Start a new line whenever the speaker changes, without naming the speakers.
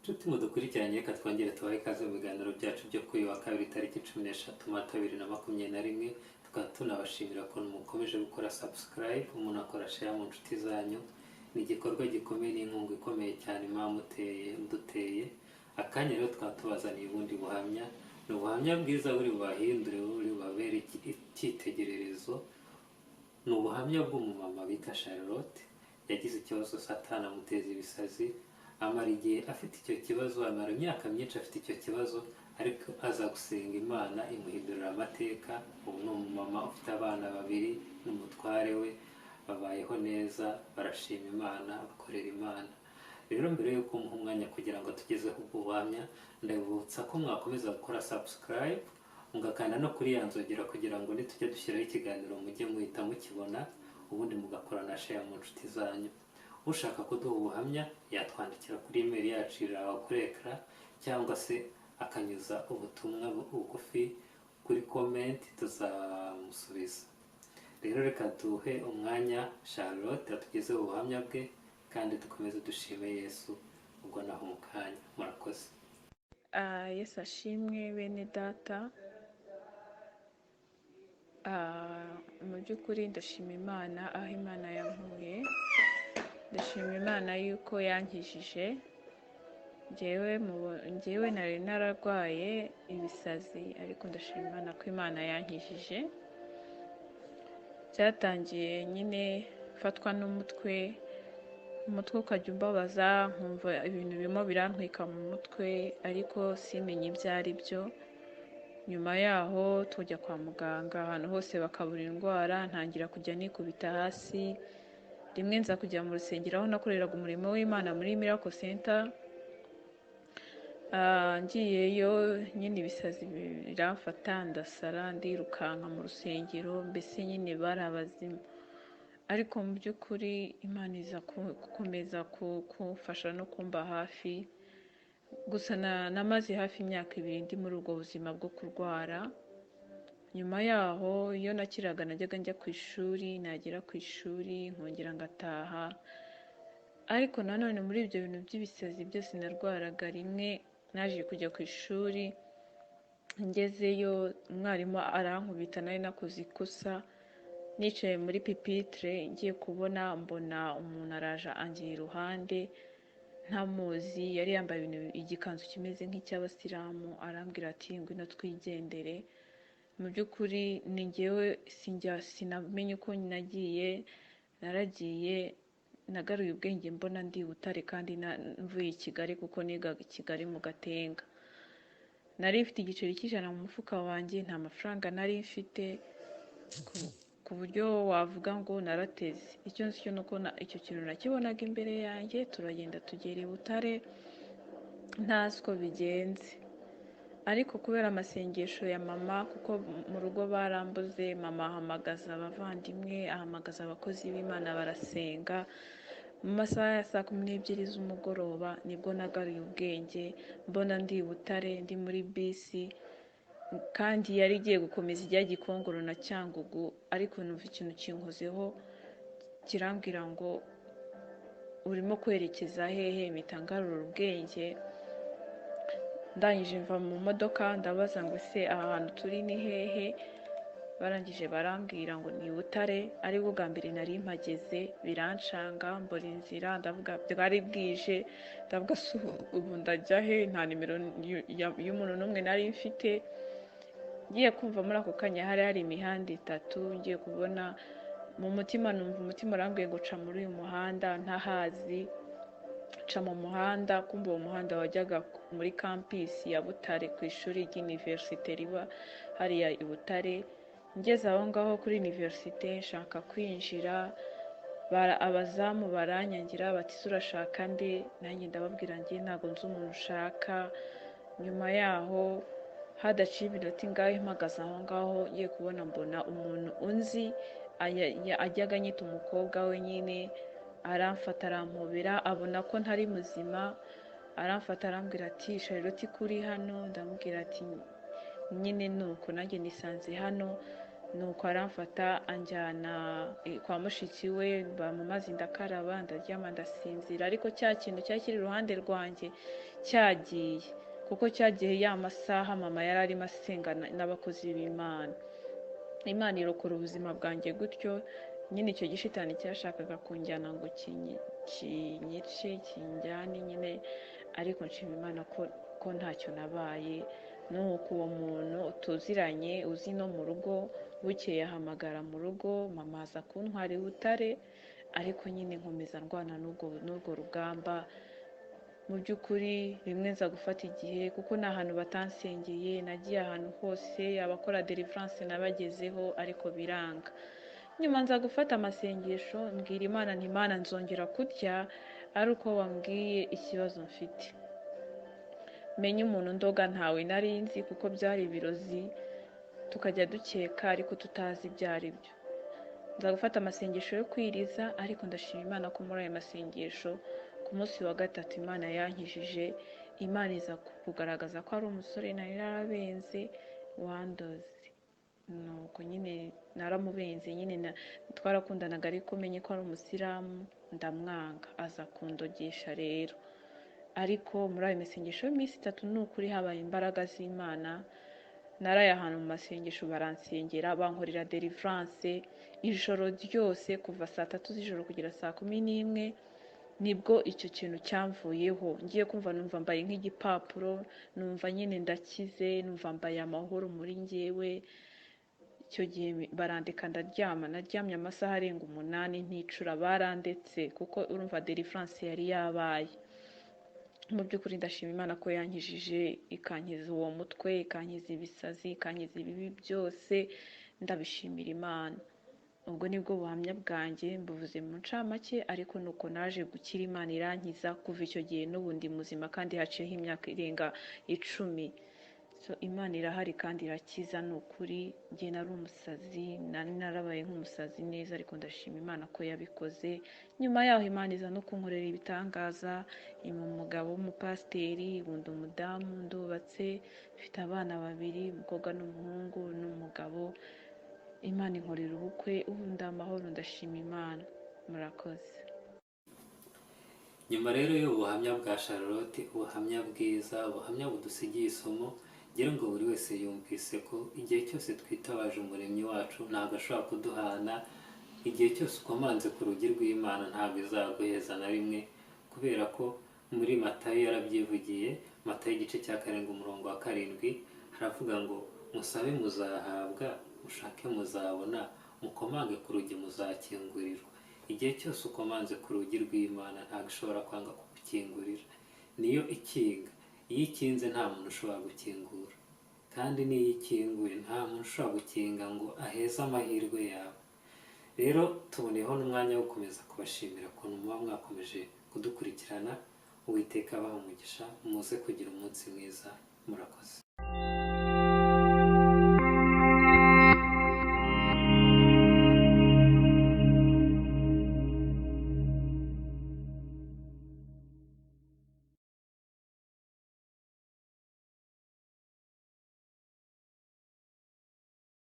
Nshuti mudukurikiranye reka twongere tubahe ikaze mu biganiro byacu byo kuri uyu wa kabiri tariki 16 Mata 2021, tukaba tunabashimira ko mukomeje gukora subscribe, umuntu akora share mu nshuti zanyu. Ni igikorwa gikomeye n'inkunga ikomeye cyane muduteye akanya. Rero tukaba tubazaniye ubundi buhamya, ni ubuhamya bwiza buri bubahindure, buri bubabere icyitegererezo. Ni ubuhamya bw'umumama bita Charlotte. Yagize ikibazo satani amuteza ibisazi, amara igihe afite icyo kibazo, amara imyaka myinshi afite icyo kibazo, ariko aza gusenga Imana imuhindurira amateka. Ubu ni umumama ufite abana babiri n'umutware we, babayeho neza, barashima Imana, bakorera Imana. Rero mbere yuko muha umwanya kugira ngo tugezeho ubwo buhamya, ndabibutsa ko mwakomeza gukora subscribe, mugakanda no kuri ya nzogera kugira ngo nitujya dushyiraho ikiganiro mujye muhita mukibona, ubundi mugakora na share mu nshuti zanyu. Ushaka kuduha ubuhamya yatwandikira kuri email yacu iri aho kuri ekara, cyangwa se akanyuza ubutumwa bugufi kuri comment, tuzamusubiza. Rero reka duhe umwanya Charlotte atugezeho ubuhamya bwe, kandi dukomeze dushime Yesu. Ubwo naho mu kanya, murakoze.
Yesu ashimwe bene data. Mu by'ukuri ndashima Imana aho Imana yankuye. Ndashima Imana yuko yankijije. Njyewe nari nararwaye ibisazi, ariko ndashima Imana ko Imana yankijije. Byatangiye nyine fatwa n'umutwe ukajya umbabaza, nkumva ibintu birimo birantwika mu mutwe, ariko simenye ibyo ari byo. Nyuma yaho tujya kwa muganga, ahantu hose bakabura indwara, ntangira kujya nikubita hasi. Rimwe nza kujya mu rusengero aho nakoreraga umurimo w'Imana muri Miracle Center. Ngiyeyo nyine ibisazi biramfata, ndasara, ndirukanka mu rusengero, mbese nyine bari abazimu. Ariko mu by'ukuri Imana iza gukomeza kumfasha no kumba hafi. Gusa namaze hafi imyaka 2 ndi muri ubwo buzima bwo kurwara. Nyuma yaho iyo nakiraga najyaga njya ku ishuri, nagera ku ishuri nkongera ngataha. Ariko nanone muri ibyo bintu by'ibisazi byose narwaraga, rimwe naje kujya ku ishuri, ngezeyo umwarimu arankubita, nari nakoze ikosa, nicaye muri pipitre, ngiye kubona mbona umuntu araje angiye iruhande ntamuzi, yari yambaye igikanzu kimeze nk'icy'abasilamu, arambwira ati ngwino twigendere. Mu by'ukuri ni njyewe sinamenye uko naragiye, nagaruye ubwenge mbona ndi Butare, kandi mvuye i Kigali kuko nigaga i Kigali mu Gatenga. Nari mfite igiceri cy'ijana mu mufuka wanjye, nta mafaranga nari mfite, ku buryo wavuga ngo narateze. Icyo nzi cyo nuko icyo kintu nakibonaga imbere yanjye. Turagenda tugera i Butare, ntazi uko bigenze. Ariko kubera amasengesho ya mama, kuko mu rugo barambuze, mama ahamagaza abavandimwe, ahamagaza abakozi b'Imana, barasenga. Mu masaha ya saa 12 z'umugoroba nibwo nagaruye ubwenge, mbona ndi i Butare, ndi muri bisi, kandi yari igiye gukomeza ijya Gikongoro na Cyangugu. Ariko numva ikintu kinkozeho kirambwira ngo urimo kwerekeza hehe? Mpita ngarura ubwenge. Ndangije mva mu modoka, ndabaza ngo ese aha hantu turi ni hehe? Barangije barambwira ngo ni Butare. Aribwo bwa mbere nari mpageze, biranshanga, mbona inzira, ndavuga bwari bwije, ndavuga ubu ndajya he? Nta nimero y'umuntu n'umwe nari mfite. Ngiye kumva muri ako kanya hari imihanda 3, ngiye kubona mu mutima, numva umutima urambwiye ngo ca muri uyu muhanda ntahazi. Ca mu muhanda, kumva uwo muhanda wajyaga muri campus ya Butare, ku ishuri ry'universite riba hariya i Butare. Ngeze aho ngaho kuri universite, nshaka kwinjira, abazamu baranyangira bati urashaka nde? Nanjye ndababwira ngiye ntago nzi umuntu ushaka. Nyuma yaho hadaciye iminota ingahe mpagaze aho ngaho, ngiye kubona mbona umuntu unzi, ajyaga anyita umukobwa we nyine, aramfata arampobera, abona ko ntari muzima, aramfata arambwira ati Charlotte kuri hano? Ndamubwira ati nyine nuko nanjye nisanze hano. nuko aramfata anjyana kwa mushiki we, bamumaze ndakaraba ndaryama ndasinzira, ariko cya kintu cyari kiri iruhande rwanjye cyagiye, kuko cyagiye ya masaha mama yari arimo asenga n'abakozi b'Imana. Imana irokora ubuzima bwanjye gutyo. Nyine icyo gishitani cyashakaga kunjyana ngo kinyice kinjyane nyine, ariko nshima Imana ko ntacyo nabaye. Nuko uwo muntu tuziranye uzi no mu rugo, bukeye ahamagara mu rugo, mama aza kuntwara i Butare, ariko nyine nkomeza ndwana n'urwo rugamba. Mu by'ukuri rimwe nza gufata igihe, kuko ni ahantu batansengeye, nagiye ahantu hose, abakora deliverance nabagezeho ariko biranga. Nyuma nza gufata amasengesho, mbwira Imana nti Imana nzongera kurya ari uko wambwiye ikibazo mfite. Menye umuntu ndoga ntawe nari nzi, kuko byari ibirozi tukajya dukeka ariko tutazi ibyo ari byo. Nza gufata amasengesho yo kwiriza, ariko ndashima Imana ko muri ayo masengesho ku munsi wa gatatu Imana yankijije. Imana iza kugaragaza ko ari umusore nari narabenze wandoze. Nuko nyine naramubenze, nyine twarakundanaga ariko menye ko ari umusilamu, ndamwanga, aza kundogesha rero. Ariko muri ayo masengesho y'iminsi 3 ni ukuri habaye imbaraga z'Imana. Naraye ahantu mu masengesho baransengera, bankorera deliverance ijoro ryose kuva saa 3 z'ijoro kugera saa 11. Nibwo icyo kintu cyamvuyeho, ngiye kumva numva mbaye nk'igipapuro, numva nyine ndakize, numva mbaye amahoro muri njyewe. Icyo gihe barandeka ndaryama, naryamye amasaha arenga 8 nticura, barandetse kuko urumva deliverance yari yabaye. Mu by'ukuri ndashima Imana ko yankijije, ikankiza uwo mutwe, ikankiza ibisazi, ikankiza ibibi byose, ndabishimira Imana. Ubwo nibwo buhamya bwanjye mbuvuze mu ncamake, ariko nuko naje gukira, Imana irankiza. Kuva icyo gihe n'ubundi muzima, kandi haciyeho imyaka irenga 10. Imana irahari kandi irakiza. Ni ukuri njye nari umusazi, nari narabaye nk'umusazi neza, ariko ndashima Imana ko yabikoze. Nyuma yaho Imana iza no kunkorera ibitangaza, impa umugabo w'umupasiteri, ubundi umudamu, ndubatse, mfite abana 2, umukobwa n'umuhungu n'umugabo. Imana inkorera ubukwe, ubu ndamahoro, ndashima Imana. Murakoze.
Nyuma rero y'ubuhamya bwa Charlotte, ubuhamya bwiza, ubuhamya budusigiye isomo, ngira ngo buri wese yumvise ko igihe cyose twitabaje umuremyi wacu ntabwo ashobora kuduhana. Igihe cyose ukomanze ku rugi rw'Imana ntabwo izaguheza na rimwe, kubera ko muri Matayo yarabyivugiye. Matayo igice cya 7:7 haravuga ngo musabe muzahabwa, mushake muzabona, mukomange ku rugi muzakingurirwa. Igihe cyose ukomanze ku rugi rw'Imana ntabwo ishobora kwanga kugukingurira. Niyo ikinga, iyo ikinze nta muntu ushobora gukingura, kandi n'iyo ikinguye nta muntu ushobora gukinga ngo aheze amahirwe yawe. Rero tuboneyeho n'umwanya wo gukomeza kubashimira ukuntu muba mwakomeje kudukurikirana. Uwiteka abahe umugisha, muze kugira umunsi mwiza. Murakoze.